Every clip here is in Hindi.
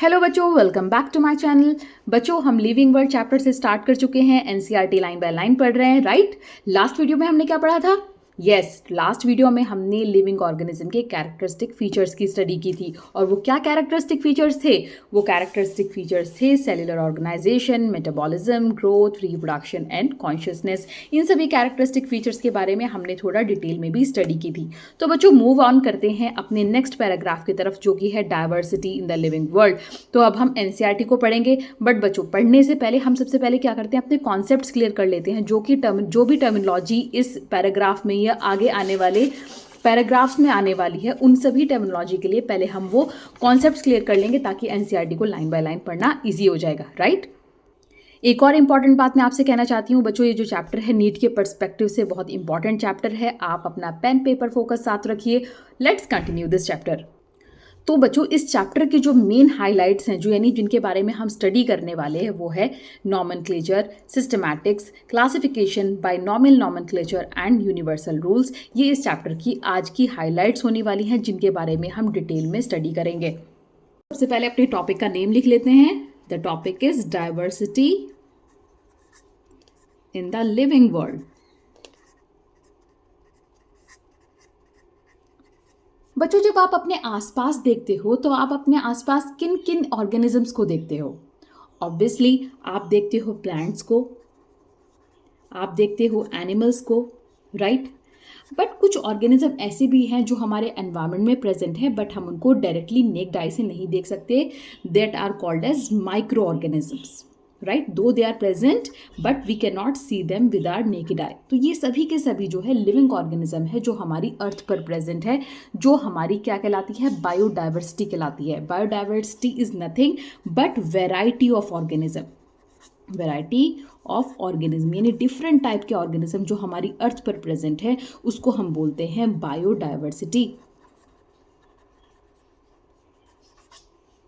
हेलो बच्चों, welcome back to my channel. बच्चों, हम लिविंग वर्ल्ड चैप्टर से स्टार्ट कर चुके हैं। एनसीईआरटी लाइन बाय लाइन पढ़ रहे हैं, राइट। लास्ट वीडियो में हमने क्या पढ़ा था? लास्ट वीडियो में हमने लिविंग ऑर्गेनिज्म के कैरेक्टरिस्टिक फीचर्स की स्टडी की थी। और वो क्या कैरेक्टरिस्टिक फीचर्स थे? वो कैरेक्टरिस्टिक फीचर्स थे cellular organization, metabolism, growth, reproduction and consciousness. इन सभी कैरेक्टरिस्टिक फीचर्स के बारे में हमने थोड़ा डिटेल में भी स्टडी की थी। तो बच्चों, मूव ऑन करते हैं अपने नेक्स्ट पैराग्राफ की तरफ, जो कि है diversity in the living world. तो अब हम एनसीईआरटी को पढ़ेंगे, बट बच्चों पढ़ने से पहले हम सबसे पहले क्या करते हैं, अपने कॉन्सेप्ट्स क्लियर कर लेते हैं। जो भी टर्मिनोलॉजी इस पैराग्राफ में या आगे आने वाले पैराग्राफ्स में आने वाली है, उन सभी टर्मिनोलॉजी के लिए पहले हम वो कॉन्सेप्ट्स क्लियर कर लेंगे, ताकि एनसीईआरटी को लाइन बाय लाइन पढ़ना ईजी हो जाएगा, राइट। एक और इम्पॉर्टेंट बात मैं आपसे कहना चाहती हूँ बच्चों, ये जो चैप्टर है नीट के पर्सपेक्टिव से बहुत इंपॉर्टेंट चैप्टर है। आप अपना पेन पेपर फोकस साथ रखिए। Let's continue this chapter. तो बच्चों, इस चैप्टर के जो मेन हाइलाइट्स हैं, जो यानी जिनके बारे में हम स्टडी करने वाले हैं, वो है nomenclature, systematics, classification, binomial nomenclature and universal rules. ये इस चैप्टर की आज की हाइलाइट्स होने वाली हैं, जिनके बारे में हम डिटेल में स्टडी करेंगे। सबसे पहले अपने टॉपिक का नेम लिख लेते हैं। The topic is diversity in the living world. बच्चों, जब आप अपने आसपास देखते हो तो आप अपने आसपास किन किन ऑर्गेनिजम्स को देखते हो? ऑब्वियसली आप देखते हो प्लांट्स को, आप देखते हो एनिमल्स को, राइट। बट कुछ ऑर्गेनिज्म ऐसे भी हैं जो हमारे एनवायरनमेंट में प्रेजेंट है, बट हम उनको डायरेक्टली नेक्ड आई से नहीं देख सकते। That are called as micro organisms, right. Though they are present but we can not see them with our naked eye. तो ये सभी के सभी जो है लिविंग ऑर्गेनिज्म है, जो हमारी अर्थ पर प्रेजेंट है, जो हमारी क्या कहलाती है? बायोडाइवर्सिटी कहलाती है। Biodiversity is nothing but variety of organism. Variety of organism यानी डिफरेंट टाइप के ऑर्गेनिज्म जो हमारी अर्थ पर प्रेजेंट है, उसको हम बोलते हैं biodiversity.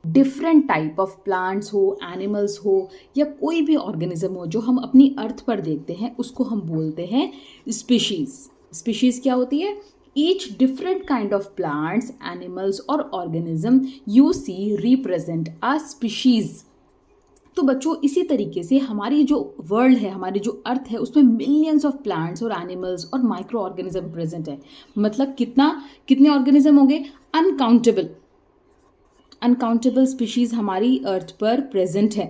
Different type of plants हो, एनिमल्स हो, या कोई भी ऑर्गेनिज्म हो जो हम अपनी अर्थ पर देखते हैं, उसको हम बोलते हैं स्पीशीज। स्पीशीज क्या होती है? Each different kind of plants, animals और organism you see represent a species. तो बच्चों, इसी तरीके से हमारी जो वर्ल्ड है, हमारी जो अर्थ है, उसमें मिलियंस ऑफ प्लांट्स और एनिमल्स और माइक्रो ऑर्गेनिज्म प्रेजेंट है। मतलब कितने ऑर्गेनिज्म होंगे? अनकाउंटेबल स्पीशीज हमारी अर्थ पर प्रेजेंट है,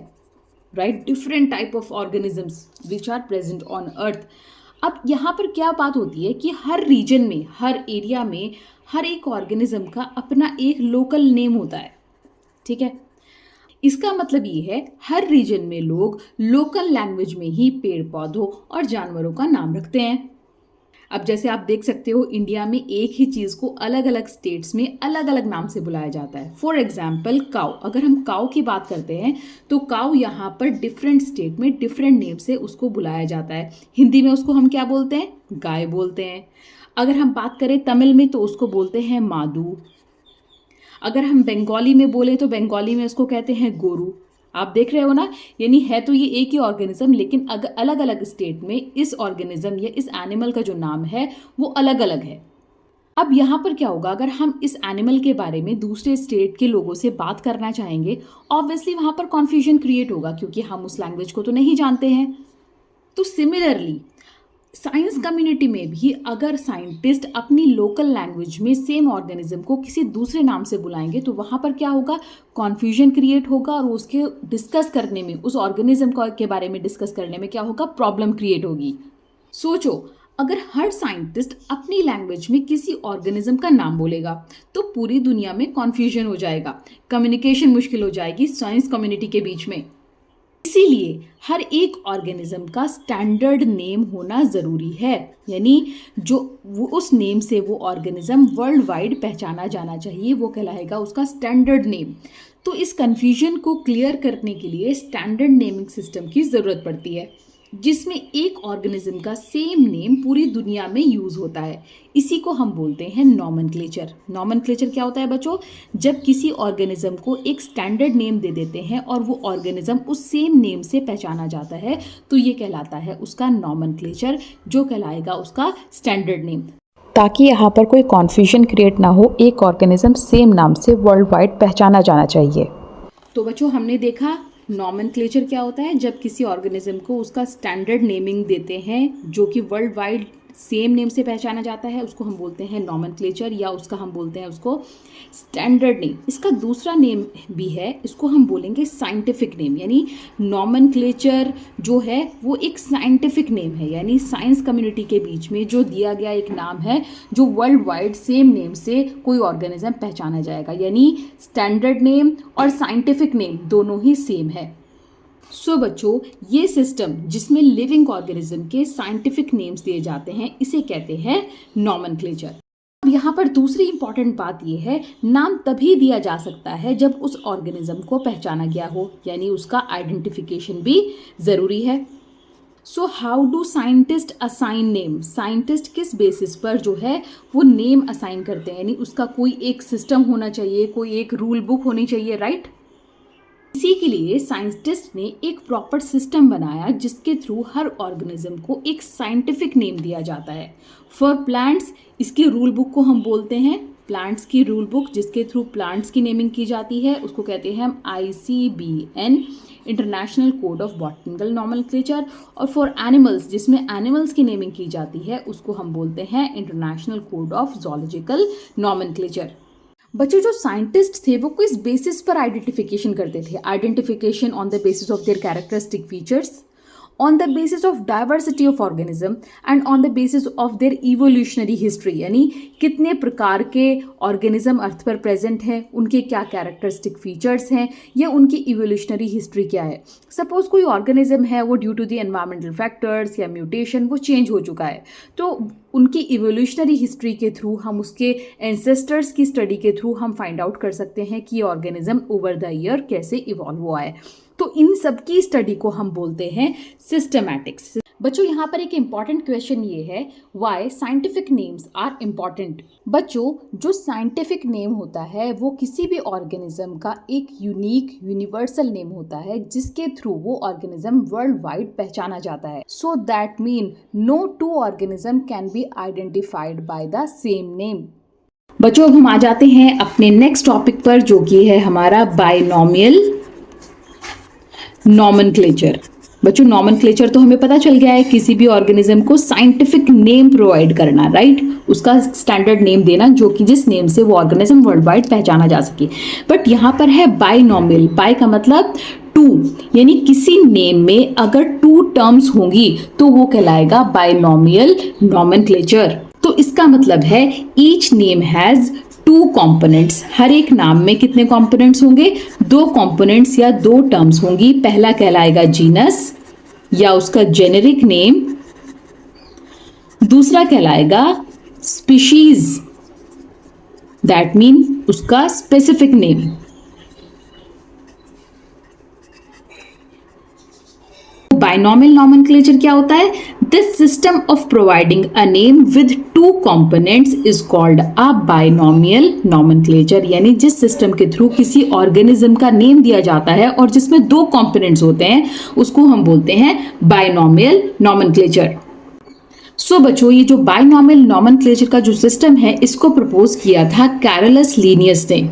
right. Different type of organisms which are present on earth. अब यहाँ पर क्या बात होती है कि हर रीजन में, हर एरिया में, हर एक ऑर्गेनिज्म का अपना एक लोकल नेम होता है, ठीक है। इसका मतलब ये है हर रीजन में लोग लोकल लैंग्वेज में ही पेड़ पौधों और जानवरों का नाम रखते हैं। अब जैसे आप देख सकते हो, इंडिया में एक ही चीज़ को अलग अलग स्टेट्स में अलग अलग नाम से बुलाया जाता है। फॉर एग्जाम्पल काऊ, अगर हम काऊ की बात करते हैं तो काऊ यहाँ पर डिफरेंट स्टेट में डिफरेंट नेम से उसको बुलाया जाता है। हिंदी में उसको हम क्या बोलते हैं? गाय बोलते हैं। अगर हम बात करें तमिल में तो उसको बोलते हैं मादू। अगर हम बंगाली में बोले तो बंगाली में उसको कहते हैं गोरू। आप देख रहे हो ना, यानी है तो ये एक ही ऑर्गेनिज्म, लेकिन अलग अलग स्टेट में इस ऑर्गेनिज्म या इस एनिमल का जो नाम है वो अलग अलग है। अब यहाँ पर क्या होगा, अगर हम इस एनिमल के बारे में दूसरे स्टेट के लोगों से बात करना चाहेंगे, ऑब्वियसली वहाँ पर कन्फ्यूजन क्रिएट होगा, क्योंकि हम उस लैंग्वेज को तो नहीं जानते हैं। तो सिमिलरली साइंस कम्युनिटी में भी अगर साइंटिस्ट अपनी लोकल लैंग्वेज में सेम ऑर्गेनिज्म को किसी दूसरे नाम से बुलाएंगे, तो वहाँ पर क्या होगा? कॉन्फ्यूजन क्रिएट होगा, और उसके डिस्कस करने में, उस ऑर्गेनिज्म के बारे में डिस्कस करने में क्या होगा? प्रॉब्लम क्रिएट होगी। सोचो, अगर हर साइंटिस्ट अपनी लैंग्वेज में किसी ऑर्गेनिज्म का नाम बोलेगा तो पूरी दुनिया में कॉन्फ्यूजन हो जाएगा, कम्युनिकेशन मुश्किल हो जाएगी साइंस कम्युनिटी के बीच में। इसीलिए हर एक ऑर्गेनिज्म का स्टैंडर्ड नेम होना ज़रूरी है, यानी जो वो उस नेम से वो ऑर्गेनिज्म वर्ल्ड वाइड पहचाना जाना चाहिए, वो कहलाएगा उसका स्टैंडर्ड नेम। तो इस कन्फ्यूजन को क्लियर करने के लिए स्टैंडर्ड नेमिंग सिस्टम की ज़रूरत पड़ती है, जिसमें एक ऑर्गेनिज्म का सेम नेम पूरी दुनिया में यूज़ होता है। इसी को हम बोलते हैं नॉमेनक्लेचर। नॉमेनक्लेचर क्या होता है बच्चों? जब किसी ऑर्गेनिज्म को एक स्टैंडर्ड नेम दे देते हैं और वो ऑर्गेनिज्म उस सेम नेम से पहचाना जाता है, तो ये कहलाता है उसका नॉमेनक्लेचर, जो कहलाएगा उसका स्टैंडर्ड नेम। ताकि यहाँ पर कोई कॉन्फ्यूजन क्रिएट ना हो, एक ऑर्गेनिज्म सेम नाम से वर्ल्ड वाइड पहचाना जाना चाहिए। तो बच्चों हमने देखा नॉमेनक्लेचर क्या होता है, जब किसी ऑर्गेनिज्म को उसका स्टैंडर्ड नेमिंग देते हैं जो कि वर्ल्ड वाइड सेम नेम से पहचाना जाता है, उसको हम बोलते हैं नॉमेनक्लेचर, या उसका हम बोलते हैं उसको स्टैंडर्ड नेम। इसका दूसरा नेम भी है, इसको हम बोलेंगे साइंटिफिक नेम। यानी नॉमेनक्लेचर जो है वो एक साइंटिफिक नेम है, यानी साइंस कम्युनिटी के बीच में जो दिया गया एक नाम है जो वर्ल्ड वाइड सेम नेम से कोई ऑर्गेनिज्म पहचाना जाएगा। यानी स्टैंडर्ड नेम और साइंटिफिक नेम दोनों ही सेम है। सो बच्चों, ये सिस्टम जिसमें लिविंग ऑर्गेनिज्म के साइंटिफिक नेम्स दिए जाते हैं इसे कहते हैं नॉमेनक्लेचर। अब यहाँ पर दूसरी इंपॉर्टेंट बात यह है, नाम तभी दिया जा सकता है जब उस ऑर्गेनिज्म को पहचाना गया हो, यानी उसका आइडेंटिफिकेशन भी ज़रूरी है। So how do scientist assign name? Scientist किस बेसिस पर जो है वो नेम असाइन करते हैं, यानी उसका कोई एक सिस्टम होना चाहिए, कोई एक रूल बुक होनी चाहिए, राइट? इसी के लिए साइंटिस्ट ने एक प्रॉपर सिस्टम बनाया जिसके थ्रू हर ऑर्गेनिज्म को एक साइंटिफिक नेम दिया जाता है। फॉर प्लांट्स इसकी रूल बुक को हम बोलते हैं प्लांट्स की रूल बुक, जिसके थ्रू प्लांट्स की नेमिंग की जाती है, उसको कहते हैं हम ICBN, international code of botanical nomenclature. और फॉर एनिमल्स, जिसमें एनिमल्स की नेमिंग की जाती है, उसको हम बोलते हैं international code of zoological nomenclature. बच्चों, जो साइंटिस्ट थे वो किस बेसिस पर आइडेंटिफिकेशन करते थे? Identification on the basis of their characteristic features, on the basis of diversity of organism and on the basis of their evolutionary history, यानी कितने प्रकार के ऑर्गेनिज्म अर्थ पर प्रेजेंट हैं, उनके क्या कैरेक्टरिस्टिक फीचर्स हैं, या उनकी इवोल्यूशनरी हिस्ट्री क्या है। सपोज कोई ऑर्गेनिज्म है वो due to the environmental factors या म्यूटेशन वो चेंज हो चुका है, तो उनकी इवोल्यूशनरी हिस्ट्री के थ्रू, हम उसके एंसेस्टर्स की स्टडी के थ्रू हम फाइंड आउट कर सकते हैं कि ये ऑर्गेनिज्म ओवर द ईयर कैसे इवॉल्व हुआ है। तो इन सब की स्टडी को हम बोलते हैं सिस्टमैटिक्स। बच्चों, यहाँ पर एक इम्पॉर्टेंट क्वेश्चन ये है, why scientific names are important. बच्चों, जो साइंटिफिक नेम होता है वो किसी भी ऑर्गेनिज्म का एक यूनिक यूनिवर्सल नेम होता है जिसके थ्रू वो ऑर्गेनिज्म वर्ल्ड वाइड पहचाना जाता है। So that mean no two organism can be identified by the same name. बच्चों, अब हम आ जाते हैं अपने नेक्स्ट टॉपिक पर, जो कि है हमारा बाइनोमियल नॉमेनक्लेचर। बच्चों, नॉमेनक्लेचर तो हमें पता चल गया है, किसी भी ऑर्गेनिज्म को साइंटिफिक नेम प्रोवाइड करना, राइट? उसका स्टैंडर्ड नेम देना जो कि जिस नेम से वो ऑर्गेनिज्म वर्ल्ड वाइड पहचाना जा सके। बट यहाँ पर है बाइनोमियल। बाय का मतलब टू, यानी किसी नेम में अगर टू टर्म्स होंगी तो वो कहलाएगा बाइनोमियल नॉमेनक्लेचर। तो इसका मतलब है each name has two components. हर एक नाम में कितने कॉम्पोनेंट्स होंगे? दो कॉम्पोनेंट्स या दो टर्म्स होंगी। पहला कहलाएगा जीनस या उसका जेनेरिक नेम, दूसरा कहलाएगा स्पीशीज, दैट मीन उसका स्पेसिफिक नेम। बाइनोमियल नॉमेनक्लेचर क्या होता है? This system of providing a name with two components is called a binomial nomenclature. यानी जिस सिस्टम के थ्रू किसी ऑर्गेनिज्म का नेम दिया जाता है और जिसमें दो कंपोनेंट्स होते हैं उसको हम बोलते हैं बाइनोमियल नॉमेनक्लेचर। सो बच्चों, ये जो बाइनोमियल नॉमेनक्लेचर का जो सिस्टम है इसको प्रपोज किया था कैरोलस लिनियस ने।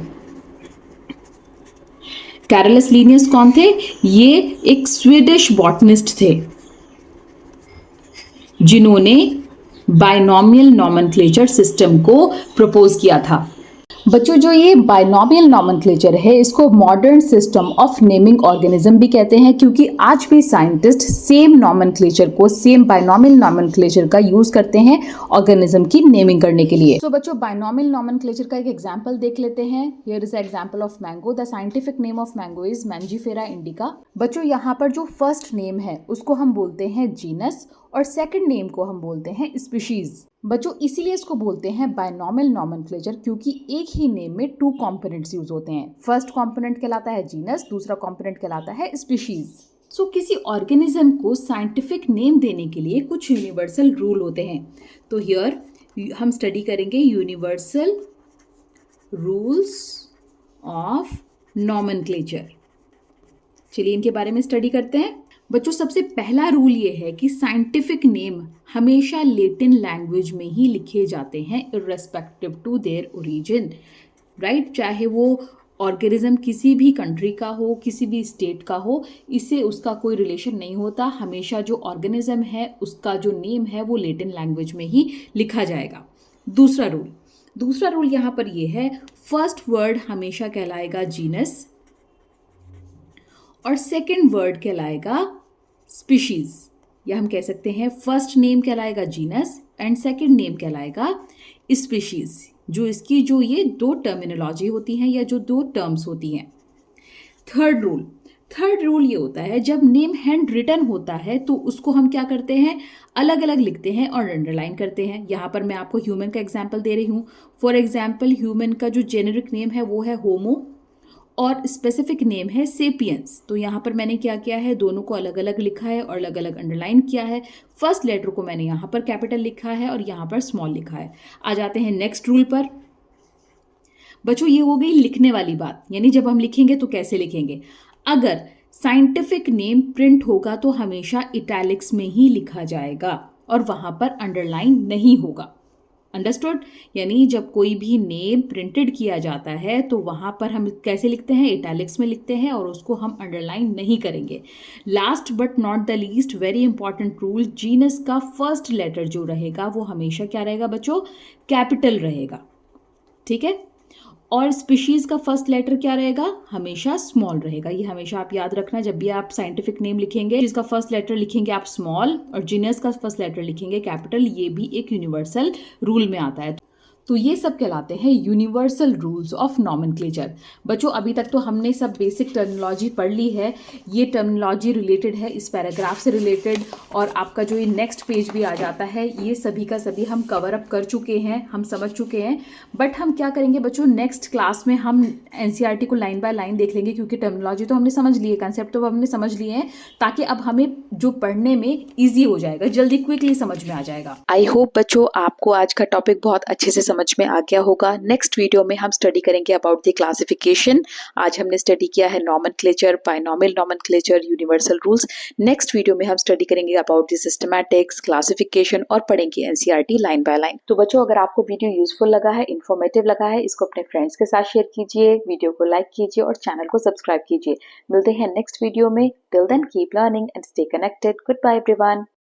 कैरोलस लिनियस कौन थे? ये एक स्वीडिश बॉटनिस्ट थे जिन्होंने बाइनोमियल नॉमेनक्लेचर सिस्टम को प्रपोज किया था। बच्चों, जो ये बाइनोमियल नॉमेनक्लेचर है इसको modern system of naming organism भी कहते हैं, क्योंकि आज भी साइंटिस्ट सेम नॉमेनक्लेचर को, सेम बाइनोमियल नॉमेनक्लेचर का यूज करते हैं ऑर्गेनिज्म की नेमिंग करने के लिए। तो बच्चों, बाइनोमियल नॉमेनक्लेचर का एक एग्जांपल देख लेते हैं। Here is example of mango. The scientific name of mango is Mangifera indica. बच्चों, यहाँ पर जो फर्स्ट नेम है उसको हम बोलते हैं जीनस और सेकंड नेम को हम बोलते हैं स्पीशीज। बच्चों, इसीलिए इसको बोलते हैं बाइनोमियल नॉमेनक्लेचर, क्योंकि एक ही नेम में टू कंपोनेंट्स यूज होते हैं। फर्स्ट कंपोनेंट कहलाता है जीनस, दूसरा कंपोनेंट कहलाता है स्पीशीज। सो किसी ऑर्गेनिज्म को साइंटिफिक नेम देने के लिए कुछ यूनिवर्सल रूल होते हैं। तो हियर हम स्टडी करेंगे यूनिवर्सल रूल्स ऑफ नॉमेनक्लेचर। चलिए इनके बारे में स्टडी करते हैं। बच्चों, सबसे पहला रूल ये है कि साइंटिफिक नेम हमेशा लैटिन लैंग्वेज में ही लिखे जाते हैं irrespective to their origin, right? चाहे वो ऑर्गेनिज्म किसी भी कंट्री का हो, किसी भी स्टेट का हो, इससे उसका कोई रिलेशन नहीं होता। हमेशा जो ऑर्गेनिज्म है उसका जो नेम है वो लैटिन लैंग्वेज में ही लिखा जाएगा। दूसरा रूल यहाँ पर ये है, फर्स्ट वर्ड हमेशा कहलाएगा जीनस और सेकंड वर्ड कहलाएगा स्पीशीज। या हम कह सकते हैं फर्स्ट नेम कहलाएगा जीनस एंड सेकंड नेम कहलाएगा स्पीशीज। जो इसकी जो ये दो टर्मिनोलॉजी होती हैं या जो दो टर्म्स होती हैं। थर्ड रूल ये होता है, जब नेम हैंड रिटन होता है तो उसको हम क्या करते हैं, अलग अलग लिखते हैं और अंडरलाइन करते हैं। यहाँ पर मैं आपको ह्यूमन का एग्जाम्पल दे रही हूँ। फॉर एग्जाम्पल ह्यूमन का जो जेनेरिक नेम है वो है होमो और स्पेसिफिक नेम है सेपियंस। तो यहाँ पर मैंने क्या किया है, दोनों को अलग अलग लिखा है और अलग अलग अंडरलाइन किया है। फर्स्ट लेटर को मैंने यहाँ पर कैपिटल लिखा है और यहाँ पर स्मॉल लिखा है। आ जाते हैं नेक्स्ट रूल पर। बच्चों ये हो गई लिखने वाली बात, यानी जब हम लिखेंगे तो कैसे लिखेंगे। अगर साइंटिफिक नेम प्रिंट होगा तो हमेशा इटैलिक्स में ही लिखा जाएगा और वहां पर अंडरलाइन नहीं होगा। अंडरस्टूड? यानी जब कोई भी नेम प्रिंटेड किया जाता है तो वहां पर हम कैसे लिखते हैं, इटैलिक्स में लिखते हैं और उसको हम अंडरलाइन नहीं करेंगे। Last but not the least, very important rule, genus का फर्स्ट लेटर जो रहेगा वो हमेशा क्या रहेगा बच्चों, कैपिटल रहेगा। ठीक है। और स्पीशीज का फर्स्ट लेटर क्या रहेगा, हमेशा स्मॉल रहेगा। ये हमेशा आप याद रखना, जब भी आप साइंटिफिक नेम लिखेंगे जिसका फर्स्ट लेटर लिखेंगे आप स्मॉल और जीनस का फर्स्ट लेटर लिखेंगे कैपिटल। ये भी एक यूनिवर्सल रूल में आता है। तो ये सब कहलाते हैं यूनिवर्सल रूल्स ऑफ नॉमेनक्लेचर। बच्चों अभी तक तो हमने सब बेसिक टर्मिनोलॉजी पढ़ ली है। ये टर्मिनोलॉजी रिलेटेड है इस पैराग्राफ से रिलेटेड, और आपका जो ये नेक्स्ट पेज भी आ जाता है, ये सभी का सभी हम कवर अप कर चुके हैं, हम समझ चुके हैं। बट हम क्या करेंगे बच्चों, नेक्स्ट क्लास में हम एनसीईआरटी को लाइन बाय लाइन देख लेंगे, क्योंकि टर्मिनोलॉजी तो हमने समझ ली है, कंसेप्ट तो हमने समझ लिए हैं, ताकि अब हमें जो पढ़ने में ईजी हो जाएगा, जल्दी क्विकली समझ में आ जाएगा। आई होप बच्चों आपको आज का टॉपिक बहुत अच्छे से समझ में आ गया होगा। नेक्स्ट वीडियो में हम स्टडी करेंगे अबाउट द क्लासिफिकेशन। आज हमने स्टडी किया है nomenclature, binomial nomenclature, universal rules. Next video में हम स्टडी करेंगे अबाउट द सिस्टमैटिक्स, क्लासिफिकेशन और पढ़ेंगे एनसीईआरटी लाइन बाय लाइन। तो बच्चों अगर आपको वीडियो यूजफुल लगा है, इन्फॉर्मेटिव लगा है, इसको अपने फ्रेंड्स के साथ शेयर कीजिए, वीडियो को लाइक कीजिए और चैनल को सब्सक्राइब कीजिए। मिलते हैं नेक्स्ट वीडियो में। Till then keep learning and stay connected. Goodbye everyone.